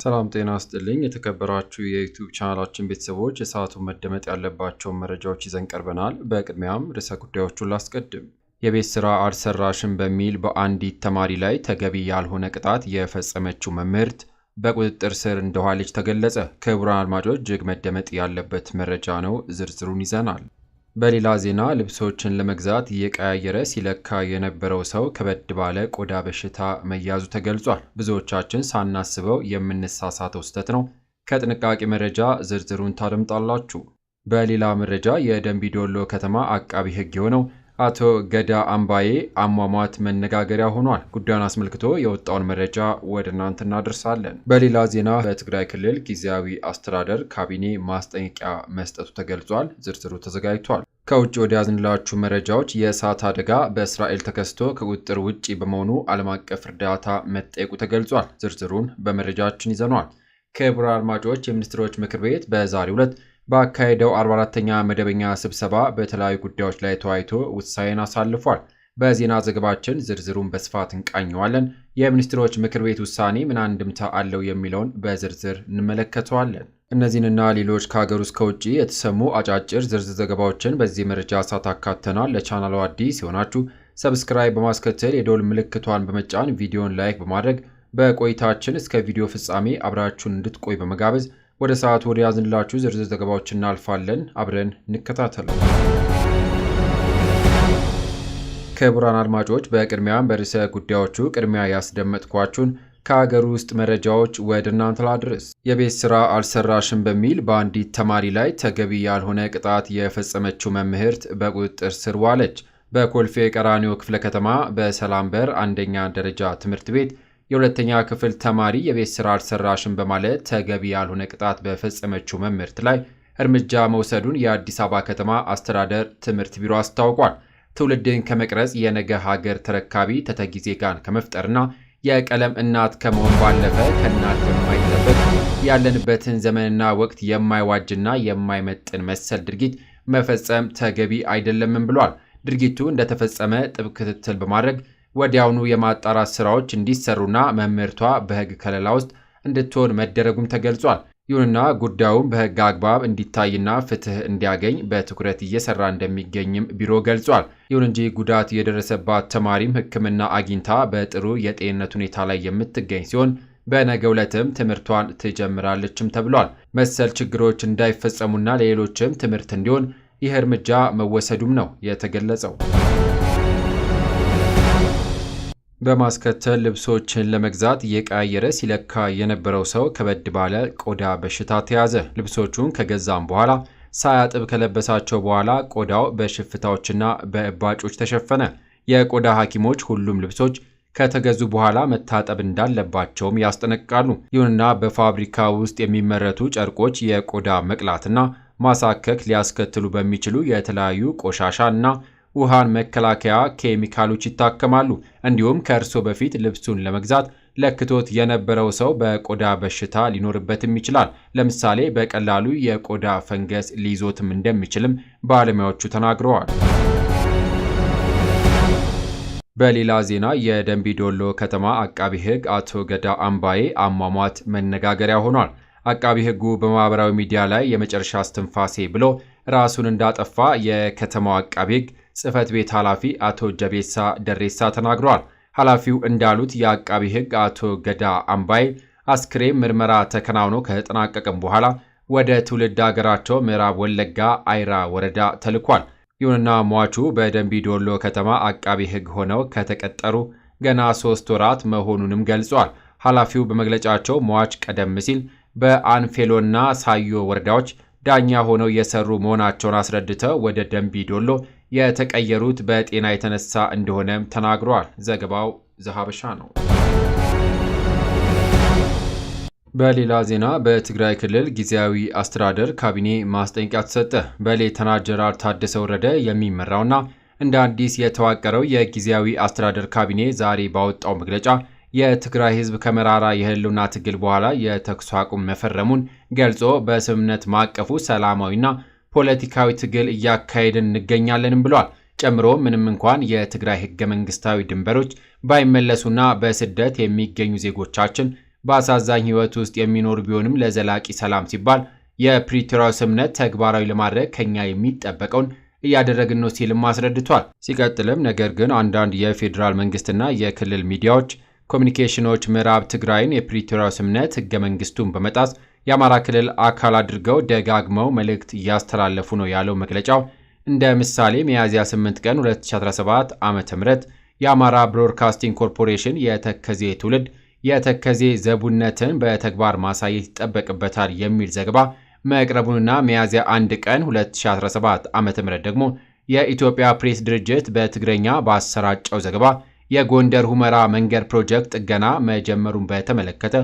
ሰላም ጤና ይስጥልኝ የተከበራችሁ የዩቲዩብ ቻናላችን ቤተሰቦች የሰዓቱን መደመጥ ያለባቸው መረጃዎች ይዘን ቀርበናል። በቅድሚያም ርዕሰ ጉዳዮቹን ላስቀድም። የቤት ስራ አልሰራሽም በሚል በአንዲት ተማሪ ላይ ተገቢ ያልሆነ ቅጣት የፈጸመችው መምህርት በቁጥጥር ስር እንደዋለች ተገለጸ። ክቡራን አድማጮች እጅግ መደመጥ ያለበት መረጃ ነው። ዝርዝሩን ይዘናል። በሌላ ዜና ልብሶችን ለመግዛት እየቀያየረ ሲለካ የነበረው ሰው ከበድ ባለ ቆዳ በሽታ መያዙ ተገልጿል። ብዙዎቻችን ሳናስበው የምንሳሳተው ስህተት ነው። ከጥንቃቄ መረጃ ዝርዝሩን ታደምጣላችሁ። በሌላ መረጃ የደንቢ ዶሎ ከተማ አቃቢ ሕግ የሆነው አቶ ገዳ አምባዬ አሟሟት መነጋገሪያ ሆኗል። ጉዳዩን አስመልክቶ የወጣውን መረጃ ወደ እናንተ እናደርሳለን። በሌላ ዜና በትግራይ ክልል ጊዜያዊ አስተዳደር ካቢኔ ማስጠንቀቂያ መስጠቱ ተገልጿል። ዝርዝሩ ተዘጋጅቷል። ከውጭ ወደ ያዝንላችሁ መረጃዎች የእሳት አደጋ በእስራኤል ተከስቶ ከቁጥጥር ውጪ በመሆኑ ዓለም አቀፍ እርዳታ መጠየቁ ተገልጿል። ዝርዝሩን በመረጃችን ይዘኗል። ክቡራን አድማጮች የሚኒስትሮች ምክር ቤት በዛሬው ዕለት ባካሄደው 44ኛ መደበኛ ስብሰባ በተለያዩ ጉዳዮች ላይ ተወያይቶ ውሳኔን አሳልፏል። በዜና ዘገባችን ዝርዝሩን በስፋት እንቃኘዋለን። የሚኒስትሮች ምክር ቤት ውሳኔ ምን አንድምታ አለው የሚለውን በዝርዝር እንመለከተዋለን። እነዚህንና ሌሎች ከሀገር ውስጥ ከውጭ የተሰሙ አጫጭር ዝርዝር ዘገባዎችን በዚህ መረጃ ሰዓት አካተናል። ለቻናሉ አዲስ የሆናችሁ ሰብስክራይብ በማስከተል የደወል ምልክቷን በመጫን ቪዲዮን ላይክ በማድረግ በቆይታችን እስከ ቪዲዮ ፍጻሜ አብራችሁን እንድትቆይ በመጋበዝ ወደ ሰዓቱ ወደ ያዝንላችሁ ዝርዝር ዘገባዎች እናልፋለን። አብረን እንከታተል። ክቡራን አድማጮች በቅድሚያም በርዕሰ ጉዳዮቹ ቅድሚያ ያስደመጥኳችሁን ከሀገር ውስጥ መረጃዎች ወደ እናንተ ላድርስ። የቤት ስራ አልሰራሽም በሚል በአንዲት ተማሪ ላይ ተገቢ ያልሆነ ቅጣት የፈጸመችው መምህርት በቁጥጥር ስር ዋለች። በኮልፌ ቀራኒዮ ክፍለ ከተማ በሰላም በር አንደኛ ደረጃ ትምህርት ቤት የሁለተኛ ክፍል ተማሪ የቤት ስራ አልሰራሽም በማለት ተገቢ ያልሆነ ቅጣት በፈጸመችው መምህርት ላይ እርምጃ መውሰዱን የአዲስ አበባ ከተማ አስተዳደር ትምህርት ቢሮ አስታውቋል። ትውልድን ከመቅረጽ የነገ ሀገር ተረካቢ ተተኪ ዜጋን ከመፍጠርና የቀለም እናት ከመሆን ባለፈ ከእናት የማይጠበቅ ያለንበትን ዘመንና ወቅት የማይዋጅና የማይመጥን መሰል ድርጊት መፈጸም ተገቢ አይደለምም ብሏል። ድርጊቱ እንደተፈጸመ ጥብቅ ክትትል በማድረግ ወዲያውኑ የማጣራት ስራዎች እንዲሰሩና መምህርቷ በሕግ ከለላ ውስጥ እንድትሆን መደረጉም ተገልጿል። ይሁንና ጉዳዩም በሕግ አግባብ እንዲታይና ፍትህ እንዲያገኝ በትኩረት እየሰራ እንደሚገኝም ቢሮ ገልጿል። ይሁን እንጂ ጉዳት የደረሰባት ተማሪም ሕክምና አግኝታ በጥሩ የጤንነት ሁኔታ ላይ የምትገኝ ሲሆን በነገው ዕለትም ትምህርቷን ትጀምራለችም ተብሏል። መሰል ችግሮች እንዳይፈጸሙና ለሌሎችም ትምህርት እንዲሆን ይህ እርምጃ መወሰዱም ነው የተገለጸው። በማስከተል ልብሶችን ለመግዛት እየቀያየረ ሲለካ የነበረው ሰው ከበድ ባለ ቆዳ በሽታ ተያዘ። ልብሶቹን ከገዛም በኋላ ሳያጥብ ከለበሳቸው በኋላ ቆዳው በሽፍታዎችና በእባጮች ተሸፈነ። የቆዳ ሐኪሞች ሁሉም ልብሶች ከተገዙ በኋላ መታጠብ እንዳለባቸውም ያስጠነቅቃሉ። ይሁንና በፋብሪካ ውስጥ የሚመረቱ ጨርቆች የቆዳ መቅላትና ማሳከክ ሊያስከትሉ በሚችሉ የተለያዩ ቆሻሻና ውሃን መከላከያ ኬሚካሎች ይታከማሉ። እንዲሁም ከእርሶ በፊት ልብሱን ለመግዛት ለክቶት የነበረው ሰው በቆዳ በሽታ ሊኖርበትም ይችላል። ለምሳሌ በቀላሉ የቆዳ ፈንገስ ሊይዞትም እንደሚችልም ባለሙያዎቹ ተናግረዋል። በሌላ ዜና የደንቢ ዶሎ ከተማ አቃቢ ሕግ አቶ ገዳ አምባዬ አሟሟት መነጋገሪያ ሆኗል። አቃቢ ሕጉ በማህበራዊ ሚዲያ ላይ የመጨረሻ እስትንፋሴ ብሎ ራሱን እንዳጠፋ የከተማው አቃቢ ሕግ ጽሕፈት ቤት ኃላፊ አቶ ጀቤሳ ደሬሳ ተናግረዋል። ኃላፊው እንዳሉት የአቃቢ ሕግ አቶ ገዳ አምባዬ አስክሬን ምርመራ ተከናውኖ ከተጠናቀቀም በኋላ ወደ ትውልድ አገራቸው ምዕራብ ወለጋ አይራ ወረዳ ተልኳል። ይሁንና ሟቹ በደንቢ ዶሎ ከተማ አቃቢ ሕግ ሆነው ከተቀጠሩ ገና 3 ወራት መሆኑንም ገልጿል። ኃላፊው በመግለጫቸው ሟች ቀደም ሲል በአንፌሎና ሳዮ ወረዳዎች ዳኛ ሆነው የሰሩ መሆናቸውን አስረድተው ወደ ደንቢ ዶሎ የተቀየሩት በጤና የተነሳ እንደሆነም ተናግረዋል። ዘገባው ዘሀበሻ ነው። በሌላ ዜና በትግራይ ክልል ጊዜያዊ አስተዳደር ካቢኔ ማስጠንቀቂያ ተሰጠ። በሌተናል ጀነራል ታደሰ ወረደ የሚመራውና እንደ አዲስ የተዋቀረው የጊዜያዊ አስተዳደር ካቢኔ ዛሬ ባወጣው መግለጫ የትግራይ ሕዝብ ከመራራ የህልውና ትግል በኋላ የተኩስ አቁም መፈረሙን ገልጾ በስምምነት ማቀፉ ሰላማዊና ፖለቲካዊ ትግል እያካሄድን እንገኛለንም ብሏል። ጨምሮ ምንም እንኳን የትግራይ ህገ መንግስታዊ ድንበሮች ባይመለሱና በስደት የሚገኙ ዜጎቻችን በአሳዛኝ ህይወት ውስጥ የሚኖሩ ቢሆንም ለዘላቂ ሰላም ሲባል የፕሪቶሪያው ስምምነት ተግባራዊ ለማድረግ ከኛ የሚጠበቀውን እያደረግን ነው ሲልም አስረድቷል። ሲቀጥልም ነገር ግን አንዳንድ የፌዴራል መንግስትና የክልል ሚዲያዎች ኮሚኒኬሽኖች ምዕራብ ትግራይን የፕሪቶሪያው ስምምነት ህገ መንግስቱን በመጣስ የአማራ ክልል አካል አድርገው ደጋግመው መልእክት እያስተላለፉ ነው ያለው መግለጫው እንደ ምሳሌ ሚያዝያ 8 ቀን 2017 ዓ.ም የአማራ ብሮድካስቲንግ ኮርፖሬሽን የተከዜ ትውልድ የተከዜ ዘቡነትን በተግባር ማሳየት ይጠበቅበታል የሚል ዘገባ መቅረቡንና ሚያዝያ 1 ቀን 2017 ዓ.ም ደግሞ የኢትዮጵያ ፕሬስ ድርጅት በትግረኛ ባሰራጨው ዘገባ የጎንደር ሁመራ መንገድ ፕሮጀክት ጥገና መጀመሩን በተመለከተ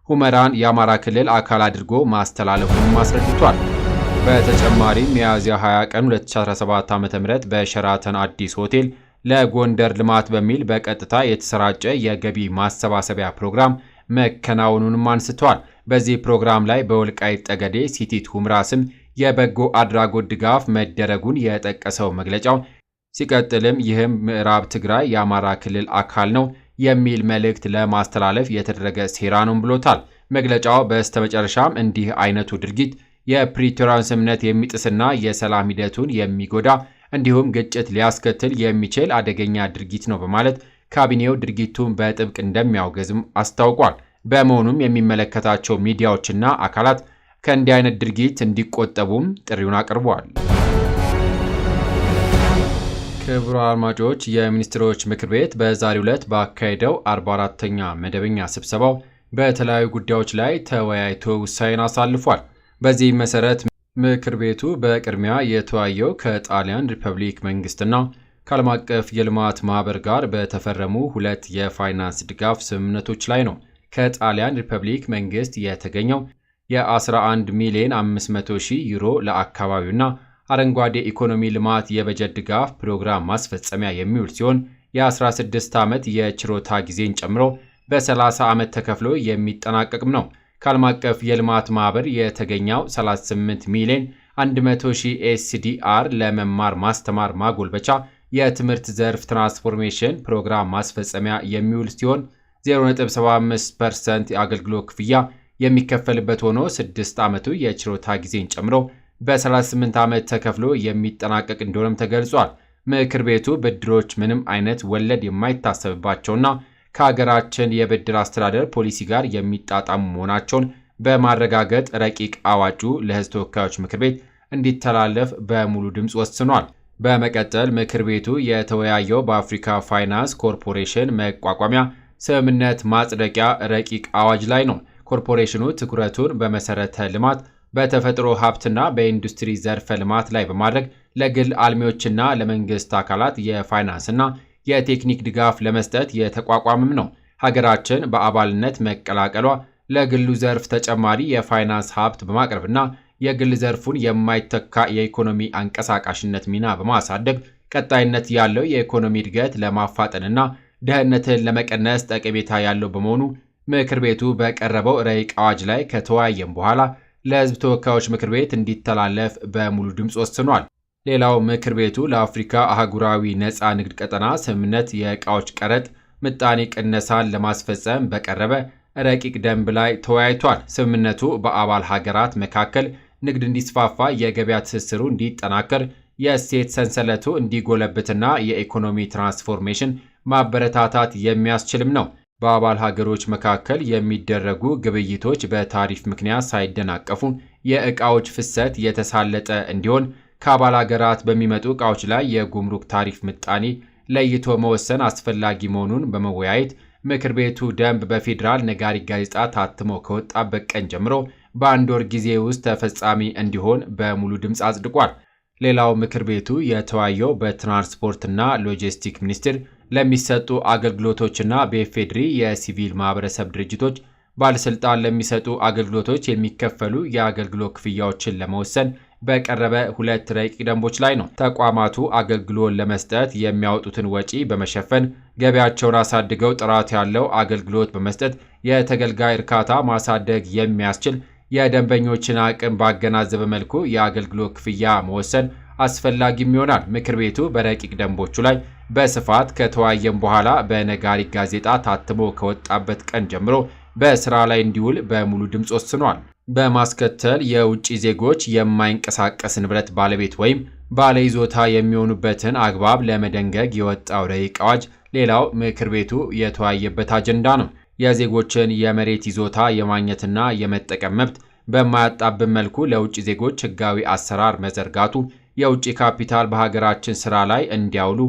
ሁመራን የአማራ ክልል አካል አድርጎ ማስተላለፉን አስረድቷል። በተጨማሪም ሚያዝያ 20 ቀን 2017 ዓ.ም በሸራተን አዲስ ሆቴል ለጎንደር ልማት በሚል በቀጥታ የተሰራጨ የገቢ ማሰባሰቢያ ፕሮግራም መከናወኑንም አንስቷል። በዚህ ፕሮግራም ላይ በወልቃይት ጠገዴ ሲቲት ሁመራ ስም የበጎ አድራጎት ድጋፍ መደረጉን የጠቀሰው መግለጫው ሲቀጥልም ይህም ምዕራብ ትግራይ የአማራ ክልል አካል ነው የሚል መልእክት ለማስተላለፍ የተደረገ ሴራ ነው ብሎታል። መግለጫው በስተመጨረሻም እንዲህ አይነቱ ድርጊት የፕሪቶሪያን ስምምነት የሚጥስና የሰላም ሂደቱን የሚጎዳ እንዲሁም ግጭት ሊያስከትል የሚችል አደገኛ ድርጊት ነው በማለት ካቢኔው ድርጊቱን በጥብቅ እንደሚያወግዝም አስታውቋል። በመሆኑም የሚመለከታቸው ሚዲያዎችና አካላት ከእንዲህ አይነት ድርጊት እንዲቆጠቡም ጥሪውን አቅርበዋል። ክቡራን አድማጮች፣ የሚኒስትሮች ምክር ቤት በዛሬው ዕለት ባካሄደው 44ኛ መደበኛ ስብሰባው በተለያዩ ጉዳዮች ላይ ተወያይቶ ውሳኔን አሳልፏል። በዚህ መሰረት ምክር ቤቱ በቅድሚያ የተወያየው ከጣሊያን ሪፐብሊክ መንግስትና ከዓለም አቀፍ የልማት ማህበር ጋር በተፈረሙ ሁለት የፋይናንስ ድጋፍ ስምምነቶች ላይ ነው። ከጣሊያን ሪፐብሊክ መንግስት የተገኘው የ11 ሚሊዮን 500 ሺህ ዩሮ ለአካባቢውና አረንጓዴ ኢኮኖሚ ልማት የበጀት ድጋፍ ፕሮግራም ማስፈጸሚያ የሚውል ሲሆን የ16 ዓመት የችሮታ ጊዜን ጨምሮ በ30 ዓመት ተከፍሎ የሚጠናቀቅም ነው። ከዓለም አቀፍ የልማት ማህበር የተገኘው 38 ሚሊዮን 100 ሺህ ኤስዲአር ለመማር ማስተማር ማጎልበቻ የትምህርት ዘርፍ ትራንስፎርሜሽን ፕሮግራም ማስፈጸሚያ የሚውል ሲሆን 0.75% የአገልግሎት ክፍያ የሚከፈልበት ሆኖ 6 ዓመቱ የችሮታ ጊዜን ጨምሮ በ38 ዓመት ተከፍሎ የሚጠናቀቅ እንደሆነም ተገልጿል። ምክር ቤቱ ብድሮች ምንም አይነት ወለድ የማይታሰብባቸውና ከሀገራችን የብድር አስተዳደር ፖሊሲ ጋር የሚጣጣሙ መሆናቸውን በማረጋገጥ ረቂቅ አዋጁ ለሕዝብ ተወካዮች ምክር ቤት እንዲተላለፍ በሙሉ ድምፅ ወስኗል። በመቀጠል ምክር ቤቱ የተወያየው በአፍሪካ ፋይናንስ ኮርፖሬሽን መቋቋሚያ ስምምነት ማጽደቂያ ረቂቅ አዋጅ ላይ ነው። ኮርፖሬሽኑ ትኩረቱን በመሰረተ ልማት፣ በተፈጥሮ ሀብትና በኢንዱስትሪ ዘርፈ ልማት ላይ በማድረግ ለግል አልሚዎችና ለመንግስት አካላት የፋይናንስና የቴክኒክ ድጋፍ ለመስጠት የተቋቋመም ነው። ሀገራችን በአባልነት መቀላቀሏ ለግሉ ዘርፍ ተጨማሪ የፋይናንስ ሀብት በማቅረብና የግል ዘርፉን የማይተካ የኢኮኖሚ አንቀሳቃሽነት ሚና በማሳደግ ቀጣይነት ያለው የኢኮኖሚ እድገት ለማፋጠንና ድህነትን ለመቀነስ ጠቀሜታ ያለው በመሆኑ ምክር ቤቱ በቀረበው ረቂቅ አዋጅ ላይ ከተወያየም በኋላ ለሕዝብ ተወካዮች ምክር ቤት እንዲተላለፍ በሙሉ ድምፅ ወስኗል። ሌላው ምክር ቤቱ ለአፍሪካ አህጉራዊ ነፃ ንግድ ቀጠና ስምምነት የዕቃዎች ቀረጥ ምጣኔ ቅነሳን ለማስፈጸም በቀረበ ረቂቅ ደንብ ላይ ተወያይቷል። ስምምነቱ በአባል ሀገራት መካከል ንግድ እንዲስፋፋ፣ የገበያ ትስስሩ እንዲጠናከር፣ የእሴት ሰንሰለቱ እንዲጎለብትና የኢኮኖሚ ትራንስፎርሜሽን ማበረታታት የሚያስችልም ነው። በአባል ሀገሮች መካከል የሚደረጉ ግብይቶች በታሪፍ ምክንያት ሳይደናቀፉ የዕቃዎች ፍሰት የተሳለጠ እንዲሆን ከአባል ሀገራት በሚመጡ ዕቃዎች ላይ የጉምሩክ ታሪፍ ምጣኔ ለይቶ መወሰን አስፈላጊ መሆኑን በመወያየት ምክር ቤቱ ደንብ በፌዴራል ነጋሪት ጋዜጣ ታትሞ ከወጣበት ቀን ጀምሮ በአንድ ወር ጊዜ ውስጥ ተፈጻሚ እንዲሆን በሙሉ ድምፅ አጽድቋል። ሌላው ምክር ቤቱ የተወያየው በትራንስፖርትና ሎጂስቲክ ሚኒስቴር ለሚሰጡ አገልግሎቶችና በኢፌዴሪ የሲቪል ማህበረሰብ ድርጅቶች ባለስልጣን ለሚሰጡ አገልግሎቶች የሚከፈሉ የአገልግሎት ክፍያዎችን ለመወሰን በቀረበ ሁለት ረቂቅ ደንቦች ላይ ነው። ተቋማቱ አገልግሎት ለመስጠት የሚያወጡትን ወጪ በመሸፈን ገቢያቸውን አሳድገው ጥራት ያለው አገልግሎት በመስጠት የተገልጋይ እርካታ ማሳደግ የሚያስችል የደንበኞችን አቅም ባገናዘበ መልኩ የአገልግሎት ክፍያ መወሰን አስፈላጊም ይሆናል። ምክር ቤቱ በረቂቅ ደንቦቹ ላይ በስፋት ከተወያየም በኋላ በነጋሪት ጋዜጣ ታትሞ ከወጣበት ቀን ጀምሮ በስራ ላይ እንዲውል በሙሉ ድምፅ ወስኗል። በማስከተል የውጭ ዜጎች የማይንቀሳቀስ ንብረት ባለቤት ወይም ባለይዞታ የሚሆኑበትን አግባብ ለመደንገግ የወጣው ረቂቅ አዋጅ ሌላው ምክር ቤቱ የተወያየበት አጀንዳ ነው። የዜጎችን የመሬት ይዞታ የማግኘትና የመጠቀም መብት በማያጣብብ መልኩ ለውጭ ዜጎች ሕጋዊ አሰራር መዘርጋቱ የውጭ ካፒታል በሀገራችን ስራ ላይ እንዲያውሉ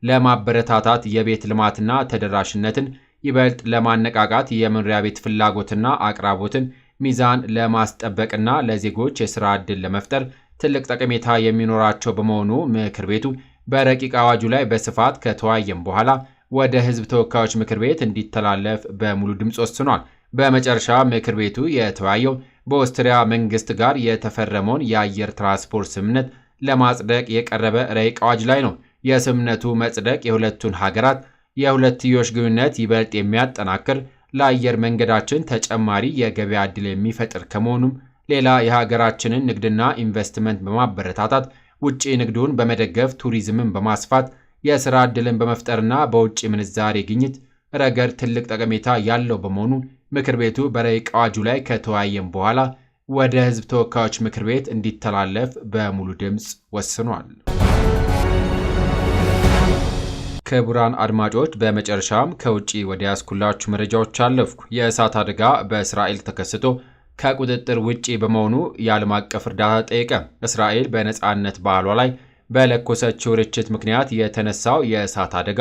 ለማበረታታት የቤት ልማትና ተደራሽነትን ይበልጥ ለማነቃቃት የመኖሪያ ቤት ፍላጎትና አቅራቦትን ሚዛን ለማስጠበቅና ለዜጎች የሥራ ዕድል ለመፍጠር ትልቅ ጠቀሜታ የሚኖራቸው በመሆኑ ምክር ቤቱ በረቂቅ አዋጁ ላይ በስፋት ከተወያየም በኋላ ወደ ሕዝብ ተወካዮች ምክር ቤት እንዲተላለፍ በሙሉ ድምፅ ወስኗል። በመጨረሻ ምክር ቤቱ የተወያየው በኦስትሪያ መንግስት ጋር የተፈረመውን የአየር ትራንስፖርት ስምምነት ለማጽደቅ የቀረበ ረቂቅ አዋጅ ላይ ነው። የስምምነቱ መጽደቅ የሁለቱን ሀገራት የሁለትዮሽ ግንኙነት ይበልጥ የሚያጠናክር ለአየር መንገዳችን ተጨማሪ የገበያ ዕድል የሚፈጥር ከመሆኑም ሌላ የሀገራችንን ንግድና ኢንቨስትመንት በማበረታታት ውጭ ንግዱን በመደገፍ ቱሪዝምን በማስፋት የሥራ ዕድልን በመፍጠርና በውጭ ምንዛሬ ግኝት ረገድ ትልቅ ጠቀሜታ ያለው በመሆኑ ምክር ቤቱ በረቂቅ አዋጁ ላይ ከተወያየም በኋላ ወደ ሕዝብ ተወካዮች ምክር ቤት እንዲተላለፍ በሙሉ ድምፅ ወስኗል። ክቡራን አድማጮች፣ በመጨረሻም ከውጭ ወደ ያስኩላችሁ መረጃዎች አለፍኩ። የእሳት አደጋ በእስራኤል ተከስቶ ከቁጥጥር ውጪ በመሆኑ የዓለም አቀፍ እርዳታ ጠየቀ። እስራኤል በነፃነት በዓሏ ላይ በለኮሰችው ርችት ምክንያት የተነሳው የእሳት አደጋ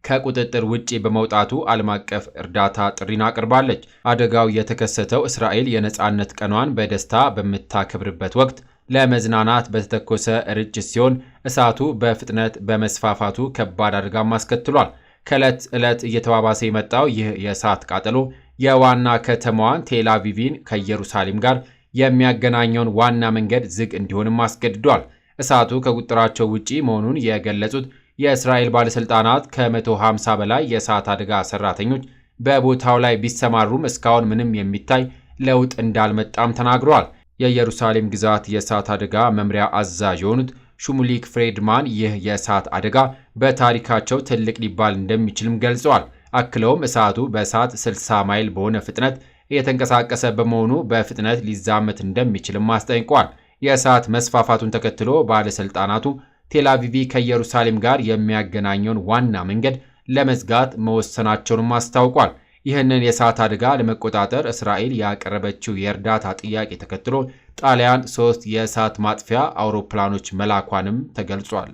ከቁጥጥር ውጪ በመውጣቱ ዓለም አቀፍ እርዳታ ጥሪን አቅርባለች። አደጋው የተከሰተው እስራኤል የነፃነት ቀኗን በደስታ በምታከብርበት ወቅት ለመዝናናት በተተኮሰ ርችት ሲሆን እሳቱ በፍጥነት በመስፋፋቱ ከባድ አደጋም አስከትሏል። ከዕለት ዕለት እየተባባሰ የመጣው ይህ የእሳት ቃጠሎ የዋና ከተማዋን ቴል አቪቭን ከኢየሩሳሌም ጋር የሚያገናኘውን ዋና መንገድ ዝግ እንዲሆንም አስገድዷል። እሳቱ ከቁጥጥራቸው ውጪ መሆኑን የገለጹት የእስራኤል ባለሥልጣናት ከ150 በላይ የእሳት አደጋ ሰራተኞች በቦታው ላይ ቢሰማሩም እስካሁን ምንም የሚታይ ለውጥ እንዳልመጣም ተናግረዋል። የኢየሩሳሌም ግዛት የእሳት አደጋ መምሪያ አዛዥ የሆኑት ሹሙሊክ ፍሬድማን ይህ የእሳት አደጋ በታሪካቸው ትልቅ ሊባል እንደሚችልም ገልጸዋል። አክለውም እሳቱ በሰዓት 60 ማይል በሆነ ፍጥነት እየተንቀሳቀሰ በመሆኑ በፍጥነት ሊዛመት እንደሚችልም አስጠንቅቋል። የእሳት መስፋፋቱን ተከትሎ ባለሥልጣናቱ ቴል አቪቭ ከኢየሩሳሌም ጋር የሚያገናኘውን ዋና መንገድ ለመዝጋት መወሰናቸውንም አስታውቋል። ይህንን የእሳት አደጋ ለመቆጣጠር እስራኤል ያቀረበችው የእርዳታ ጥያቄ ተከትሎ ጣሊያን 3 የእሳት ማጥፊያ አውሮፕላኖች መላኳንም ተገልጿል።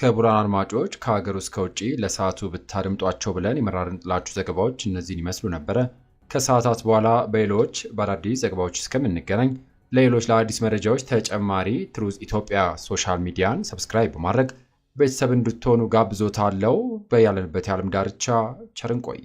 ክቡራን አድማጮች፣ ከሀገር ውስጥ ከውጭ ለሰዓቱ ብታደምጧቸው ብለን የመራርንላችሁ ዘገባዎች እነዚህን ይመስሉ ነበረ። ከሰዓታት በኋላ በሌሎች በአዳዲስ ዘገባዎች እስከምንገናኝ ለሌሎች ለአዲስ መረጃዎች ተጨማሪ ትሩዝ ኢትዮጵያ ሶሻል ሚዲያን ሰብስክራይብ በማድረግ ቤተሰብ እንድትሆኑ ጋብዞታለሁ። በያለንበት የዓለም ዳርቻ ቸር እንቆይ።